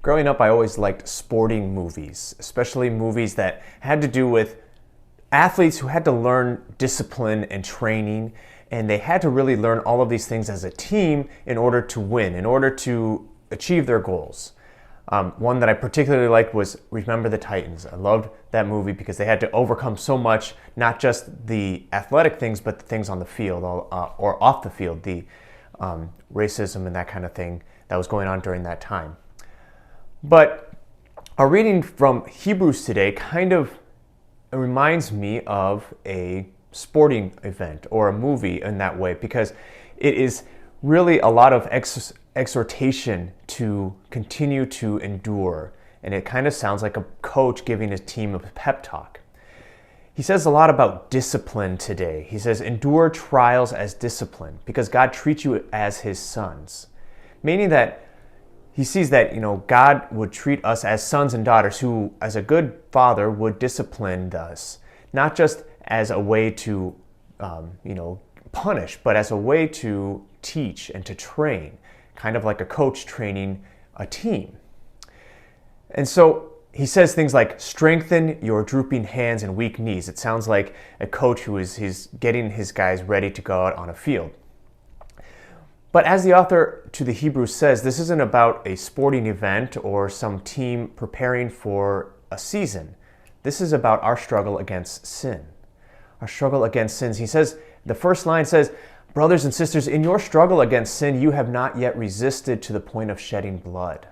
Growing up, I always liked sporting movies, especially movies that had to do with athletes who had to learn discipline and training, and they had to really learn all of these things as a team in order to win, in order to achieve their goals. One that I particularly liked was Remember the Titans. I loved that movie because they had to overcome so much, not just the athletic things, but the things on the field or off the field, the racism and that kind of thing that was going on during that time. But our reading from Hebrews today kind of reminds me of a sporting event or a movie in that way, because it is really a lot of exhortation to continue to endure. And it kind of sounds like a coach giving his team a pep talk. He says a lot about discipline today. He says, endure trials as discipline because God treats you as his sons. Meaning that he sees that, God would treat us as sons and daughters who, as a good father, would discipline us, not just as a way to, punish, but as a way to teach and to train, kind of like a coach training a team. And so he says things like, strengthen your drooping hands and weak knees. It sounds like a coach who is getting his guys ready to go out on a field. But as the author to the Hebrews says, this isn't about a sporting event or some team preparing for a season. This is about our struggle against sin. Our struggle against sins. He says, the first line says, brothers and sisters, in your struggle against sin, you have not yet resisted to the point of shedding blood.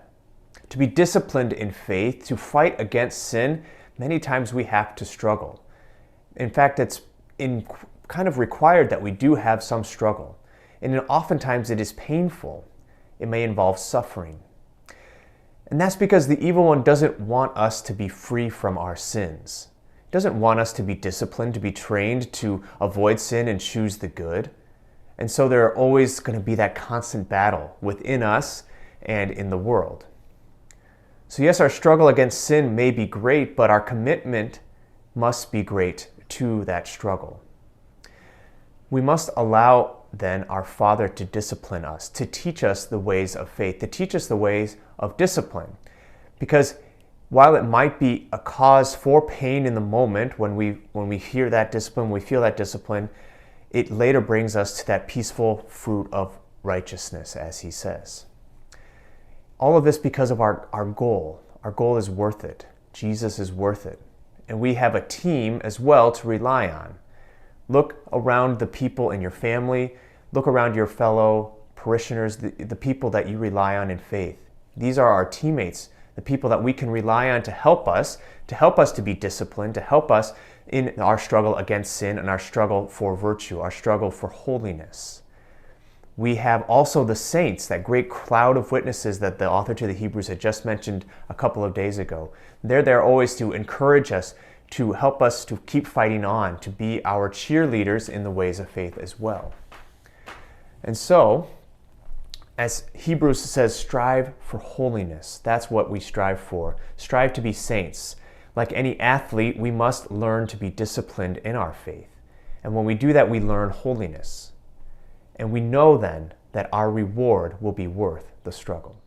To be disciplined in faith, to fight against sin, many times we have to struggle. In fact, it's kind of required that we do have some struggle. And oftentimes it is painful. It may involve suffering. And that's because the evil one doesn't want us to be free from our sins. He doesn't want us to be disciplined, to be trained to avoid sin and choose the good. And so there are always going to be that constant battle within us and in the world. So yes, our struggle against sin may be great, but our commitment must be great to that struggle. We must allow then our Father to discipline us, to teach us the ways of faith, to teach us the ways of discipline. Because while it might be a cause for pain in the moment when we hear that discipline, we feel that discipline, it later brings us to that peaceful fruit of righteousness, as he says. All of this because of our goal. Our goal is worth it. Jesus is worth it. And we have a team as well to rely on. Look around the people in your family. Look around your fellow parishioners, the people that you rely on in faith. These are our teammates, the people that we can rely on to help us to be disciplined, to help us in our struggle against sin and our struggle for virtue, our struggle for holiness. We have also the saints, that great cloud of witnesses that the author to the Hebrews had just mentioned a couple of days ago. They're there always to encourage us, to help us to keep fighting on, to be our cheerleaders in the ways of faith as well. And so, as Hebrews says, strive for holiness. That's what we strive for. Strive to be saints. Like any athlete, we must learn to be disciplined in our faith. And when we do that, we learn holiness. And we know then that our reward will be worth the struggle.